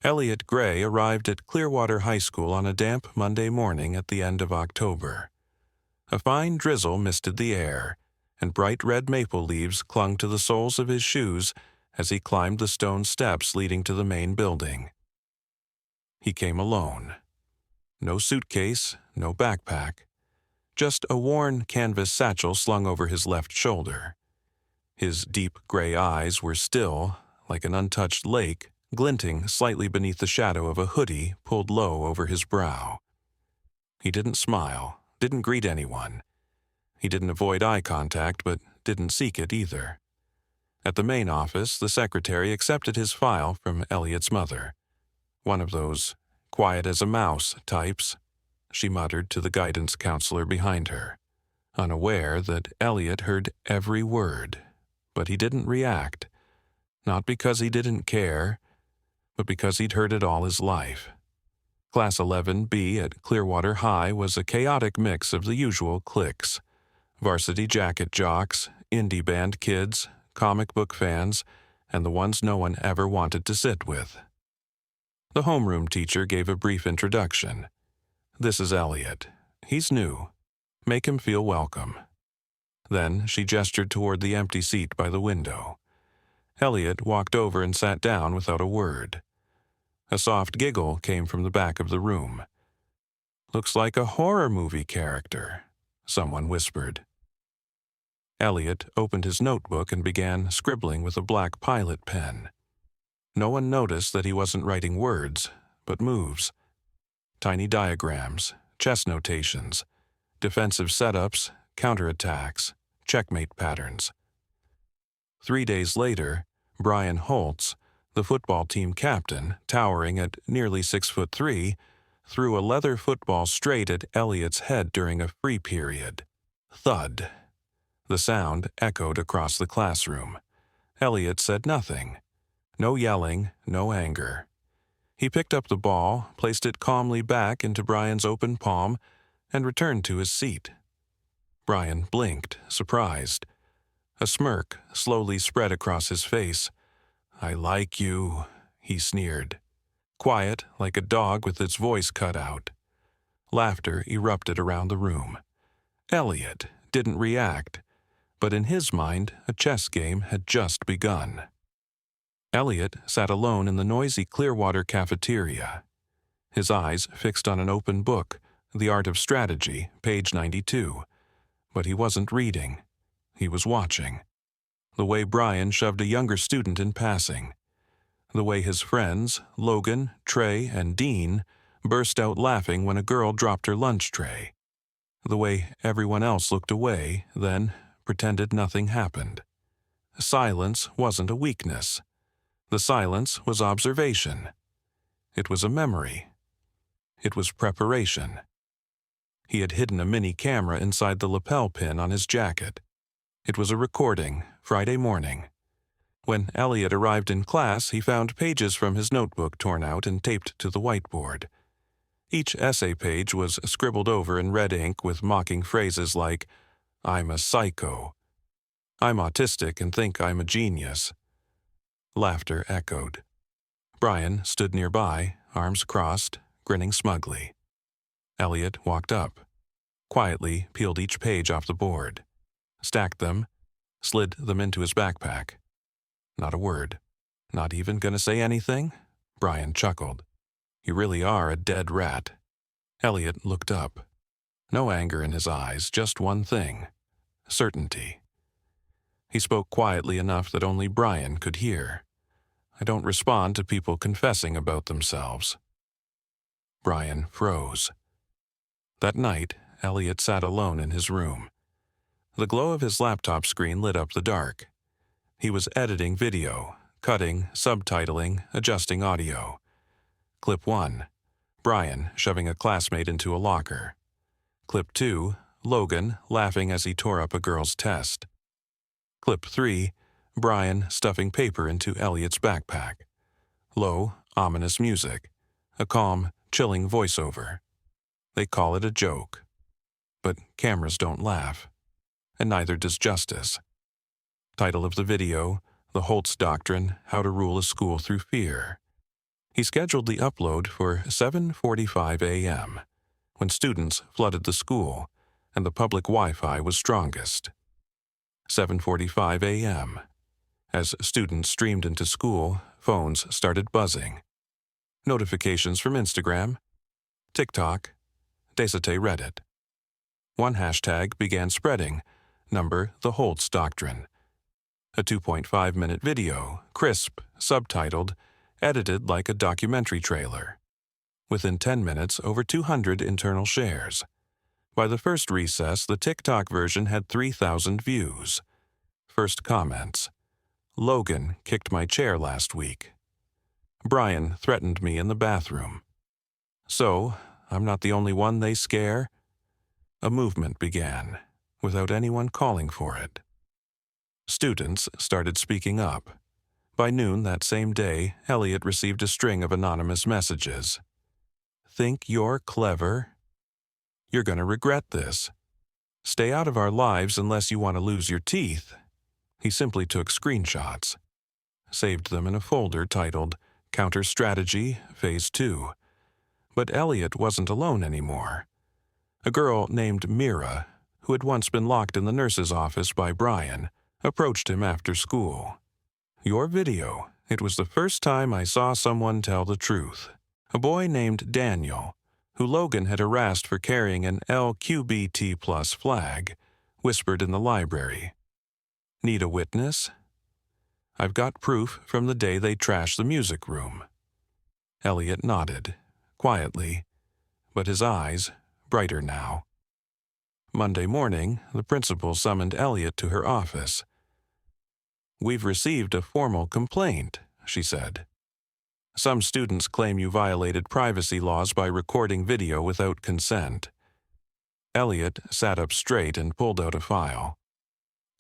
Eliot Grey arrived at Clearwater High School on a damp Monday morning at the end of October. A fine drizzle misted the air, and bright red maple leaves clung to the soles of his shoes as he climbed the stone steps leading to the main building. He came alone. No suitcase, no backpack. Just a worn canvas satchel slung over his left shoulder. His deep gray eyes were still, like an untouched lake, glinting slightly beneath the shadow of a hoodie pulled low over his brow. He didn't smile, didn't greet anyone. He didn't avoid eye contact, but didn't seek it either. At the main office, the secretary accepted his file from Eliot's mother. One of those quiet-as-a-mouse types, she muttered to the guidance counselor behind her, unaware that Eliot heard every word, but he didn't react, not because he didn't care, but because he'd heard it all his life. Class 11B at Clearwater High was a chaotic mix of the usual cliques: varsity jacket jocks, indie band kids, comic book fans, and the ones no one ever wanted to sit with. The homeroom teacher gave a brief introduction. "This is Eliot. He's new. Make him feel welcome." Then she gestured toward the empty seat by the window. Eliot walked over and sat down without a word. A soft giggle came from the back of the room. "Looks like a horror movie character," someone whispered. Eliot opened his notebook and began scribbling with a black pilot pen. No one noticed that he wasn't writing words, but moves. Tiny diagrams, chess notations, defensive setups, counterattacks, checkmate patterns. 3 days later, Brian Holtz, the football team captain, towering at nearly 6'3", threw a leather football straight at Eliot's head during a free period. Thud. The sound echoed across the classroom. Eliot said nothing. No yelling, no anger. He picked up the ball, placed it calmly back into Brian's open palm, and returned to his seat. Brian blinked, surprised. A smirk slowly spread across his face. "I like you," he sneered. Quiet, like a dog with its voice cut out. Laughter erupted around the room. Eliot didn't react, but in his mind, a chess game had just begun. Eliot sat alone in the noisy Clearwater cafeteria, his eyes fixed on an open book, The Art of Strategy, page 92. But he wasn't reading. He was watching. The way Brian shoved a younger student in passing. The way his friends, Logan, Trey, and Dean, burst out laughing when a girl dropped her lunch tray. The way everyone else looked away, then pretended nothing happened. Silence wasn't a weakness. The silence was observation. It was a memory. It was preparation. He had hidden a mini camera inside the lapel pin on his jacket. It was a recording, Friday morning. When Eliot arrived in class, he found pages from his notebook torn out and taped to the whiteboard. Each essay page was scribbled over in red ink with mocking phrases like, "I'm a psycho," "I'm autistic and think I'm a genius." Laughter echoed. Brian stood nearby, arms crossed, grinning smugly. Eliot walked up, quietly peeled each page off the board, stacked them, slid them into his backpack. Not a word. "Not even gonna say anything?" Brian chuckled. "You really are a dead rat." Eliot looked up. No anger in his eyes, just one thing: certainty. He spoke quietly enough that only Brian could hear. "I don't respond to people confessing about themselves." Brian froze. That night, Eliot sat alone in his room. The glow of his laptop screen lit up the dark. He was editing video, cutting, subtitling, adjusting audio. Clip 1, Brian shoving a classmate into a locker. Clip 2, Logan laughing as he tore up a girl's test. Clip 3, Brian stuffing paper into Eliot's backpack. Low, ominous music. A calm, chilling voiceover. They call it a joke. But cameras don't laugh. And neither does justice. Title of the video, The Holtz Doctrine, How to Rule a School Through Fear. He scheduled the upload for 7:45 a.m., when students flooded the school and the public Wi-Fi was strongest. 7:45 a.m. As students streamed into school, phones started buzzing. Notifications from Instagram, TikTok, Desate Reddit. One hashtag began spreading, number the Holtz Doctrine. A 2.5-minute video, crisp, subtitled, edited like a documentary trailer. Within 10 minutes, over 200 internal shares. By the first recess, the TikTok version had 3,000 views. First comments. Logan kicked my chair last week. Brian threatened me in the bathroom. So, I'm not the only one they scare? A movement began, without anyone calling for it. Students started speaking up. By noon that same day, Eliot received a string of anonymous messages. Think you're clever? You're going to regret this. Stay out of our lives unless you want to lose your teeth. He simply took screenshots, saved them in a folder titled Counter Strategy Phase 2. But Eliot wasn't alone anymore. A girl named Mira, who had once been locked in the nurse's office by Brian, approached him after school. Your video. It was the first time I saw someone tell the truth. A boy named Daniel, who Logan had harassed for carrying an LQBT+ flag, whispered in the library. Need a witness? I've got proof from the day they trashed the music room. Eliot nodded, quietly, but his eyes brighter now. Monday morning, the principal summoned Eliot to her office. We've received a formal complaint, she said. Some students claim you violated privacy laws by recording video without consent. Eliot sat up straight and pulled out a file.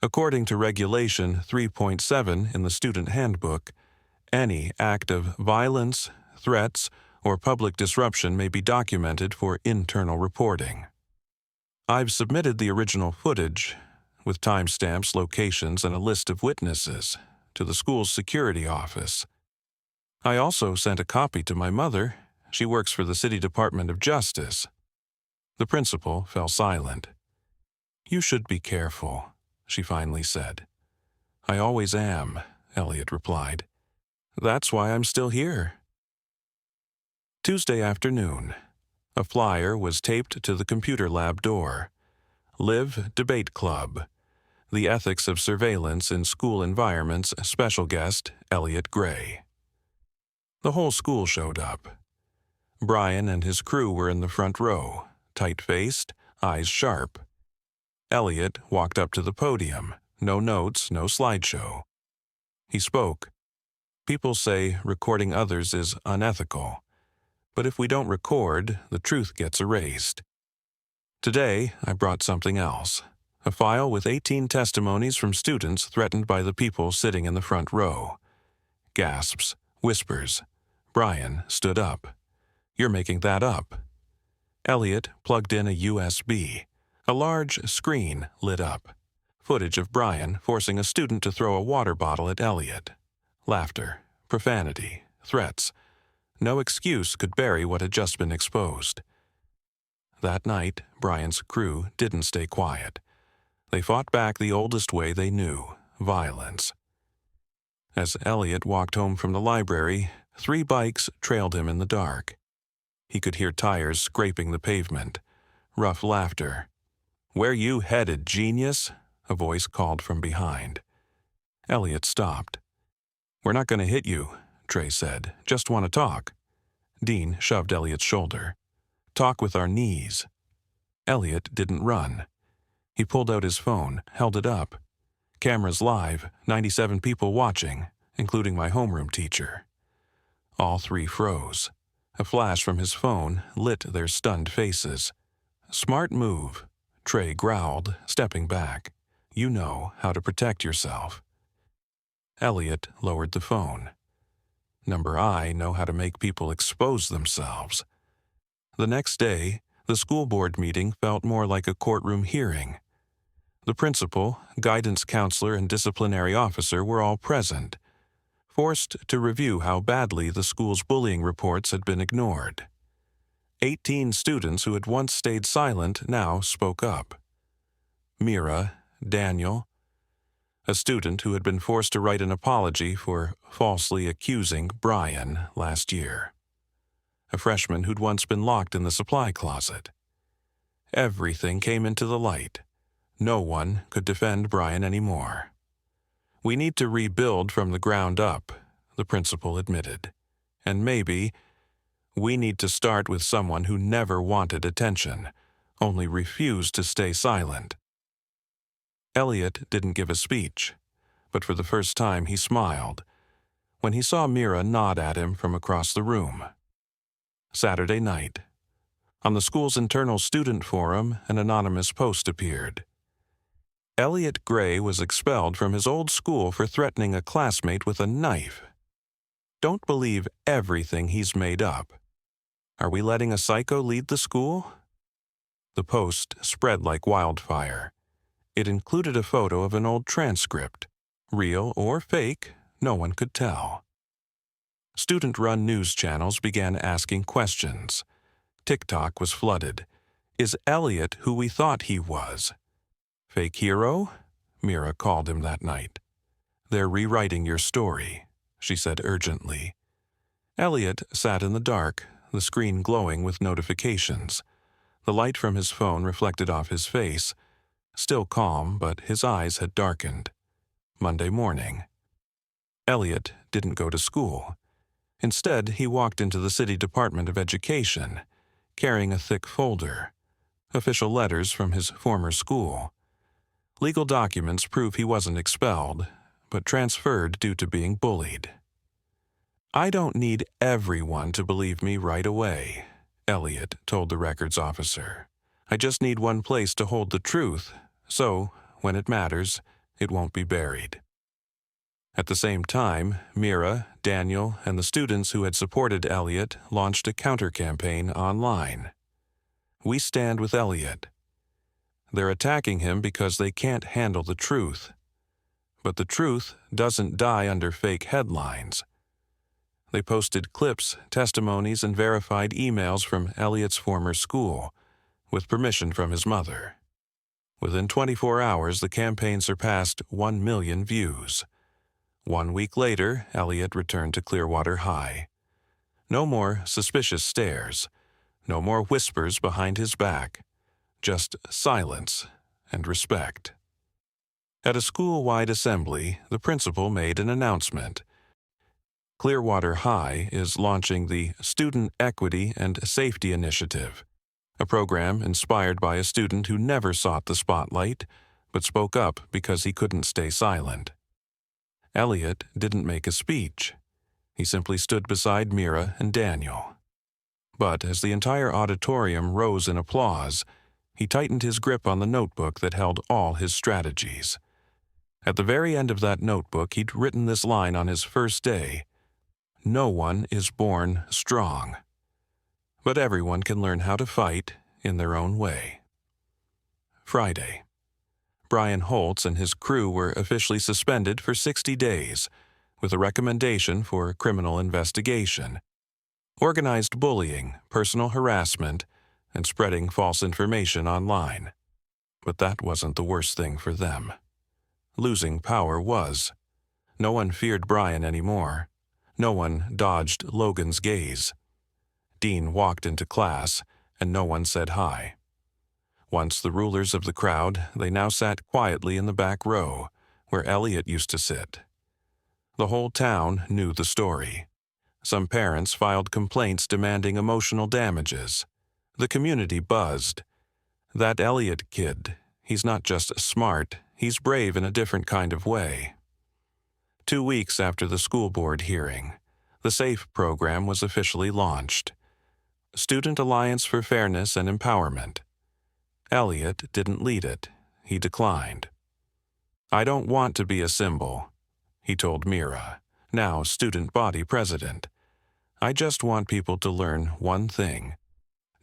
According to Regulation 3.7 in the Student Handbook, any act of violence, threats, or public disruption may be documented for internal reporting. I've submitted the original footage, with timestamps, locations, and a list of witnesses, to the school's security office. I also sent a copy to my mother. She works for the City Department of Justice. The principal fell silent. You should be careful, she finally said. I always am, Eliot replied. That's why I'm still here. Tuesday afternoon. A flyer was taped to the computer lab door. Live Debate Club. The Ethics of Surveillance in School Environments, special guest, Eliot Grey. The whole school showed up. Brian and his crew were in the front row, tight-faced, eyes sharp. Eliot walked up to the podium, no notes, no slideshow. He spoke. People say recording others is unethical. But if we don't record, the truth gets erased. Today, I brought something else. A file with 18 testimonies from students threatened by the people sitting in the front row. Gasps, whispers. Brian stood up. You're making that up. Eliot plugged in a USB. A large screen lit up. Footage of Brian forcing a student to throw a water bottle at Eliot. Laughter, profanity, threats. No excuse could bury what had just been exposed. That night, Brian's crew didn't stay quiet. They fought back the oldest way they knew, violence. As Eliot walked home from the library, 3 bikes trailed him in the dark. He could hear tires scraping the pavement. Rough laughter. Where you headed, genius? A voice called from behind. Eliot stopped. We're not going to hit you, Trey said. Just want to talk. Dean shoved Eliot's shoulder. Talk with our knees. Eliot didn't run. He pulled out his phone, held it up. Cameras live, 97 people watching, including my homeroom teacher. All 3 froze. A flash from his phone lit their stunned faces. Smart move, Trey growled, stepping back. You know how to protect yourself. Eliot lowered the phone. I know how to make people expose themselves. The next day, the school board meeting felt more like a courtroom hearing. The principal, guidance counselor, and disciplinary officer were all present. forced to review how badly the school's bullying reports had been ignored. 18 students who had once stayed silent now spoke up. Mira, Daniel, a student who had been forced to write an apology for falsely accusing Brian last year. A freshman who'd once been locked in the supply closet. Everything came into the light. No one could defend Brian anymore. "We need to rebuild from the ground up," the principal admitted. "And maybe we need to start with someone who never wanted attention, only refused to stay silent." Eliot didn't give a speech, but for the first time he smiled when he saw Mira nod at him from across the room. Saturday night. On the school's internal student forum, an anonymous post appeared. Eliot Grey was expelled from his old school for threatening a classmate with a knife. Don't believe everything he's made up. Are we letting a psycho lead the school? The post spread like wildfire. It included a photo of an old transcript. Real or fake, no one could tell. Student-run news channels began asking questions. TikTok was flooded. Is Eliot who we thought he was? Fake hero? Mira called him that night. "They're rewriting your story," she said urgently. Eliot sat in the dark, the screen glowing with notifications. The light from his phone reflected off his face. Still calm, but his eyes had darkened. Monday morning. Eliot didn't go to school. Instead, he walked into the City Department of Education, carrying a thick folder. Official letters from his former school. Legal documents prove he wasn't expelled, but transferred due to being bullied. "I don't need everyone to believe me right away," Eliot told the records officer. "I just need one place to hold the truth, so, when it matters, it won't be buried." At the same time, Mira, Daniel, and the students who had supported Eliot launched a counter-campaign online. "We stand with Eliot." They're attacking him because they can't handle the truth. But the truth doesn't die under fake headlines. They posted clips, testimonies, and verified emails from Eliot's former school, with permission from his mother. Within 24 hours, the campaign surpassed 1 million views. 1 week later, Eliot returned to Clearwater High. No more suspicious stares. No more whispers behind his back. Just silence and respect. At a school-wide assembly, the principal made an announcement. Clearwater High is launching the Student Equity and Safety Initiative, a program inspired by a student who never sought the spotlight, but spoke up because he couldn't stay silent. Eliot didn't make a speech. He simply stood beside Mira and Daniel. But as the entire auditorium rose in applause, he tightened his grip on the notebook that held all his strategies. At the very end of that notebook, he'd written this line on his first day: "No one is born strong. But everyone can learn how to fight in their own way." Friday. Brian Holtz and his crew were officially suspended for 60 days, with a recommendation for criminal investigation. Organized bullying, personal harassment, and spreading false information online. But that wasn't the worst thing for them. Losing power was. No one feared Brian anymore. No one dodged Logan's gaze. Dean walked into class, and no one said hi. Once the rulers of the crowd, they now sat quietly in the back row, where Eliot used to sit. The whole town knew the story. Some parents filed complaints demanding emotional damages. The community buzzed. That Eliot kid, he's not just smart, he's brave in a different kind of way. 2 weeks after the school board hearing, the SAFE program was officially launched. Student Alliance for Fairness and Empowerment. Eliot didn't lead it. He declined. "I don't want to be a symbol," he told Mira, now student body president. "I just want people to learn one thing.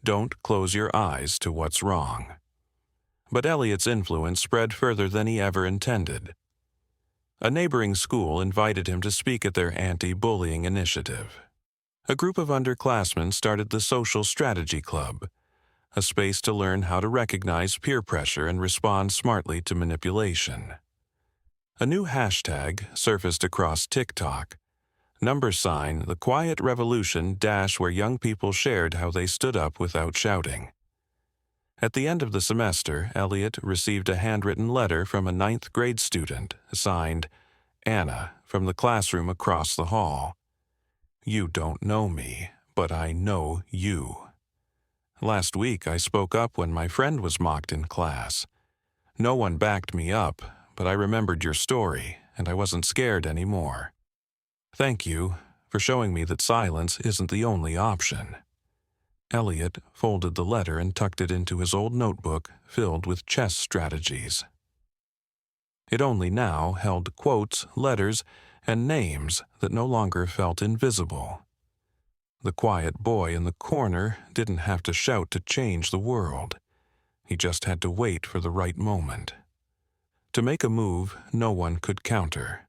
Don't close your eyes to what's wrong." But Eliot's influence spread further than he ever intended. A neighboring school invited him to speak at their anti-bullying initiative. A group of underclassmen started the Social Strategy Club, a space to learn how to recognize peer pressure and respond smartly to manipulation. A new hashtag surfaced across TikTok, #the Quiet Revolution dash, where young people shared how they stood up without shouting. At the end of the semester, Eliot received a handwritten letter from a 9th grade student, signed Anna, from the classroom across the hall. "You don't know me, but I know you. Last week I spoke up when my friend was mocked in class. No one backed me up, but I remembered your story, and I wasn't scared anymore. Thank you for showing me that silence isn't the only option." Eliot folded the letter and tucked it into his old notebook filled with chess strategies. It only now held quotes, letters, and names that no longer felt invisible. The quiet boy in the corner didn't have to shout to change the world. He just had to wait for the right moment. To make a move no one could counter.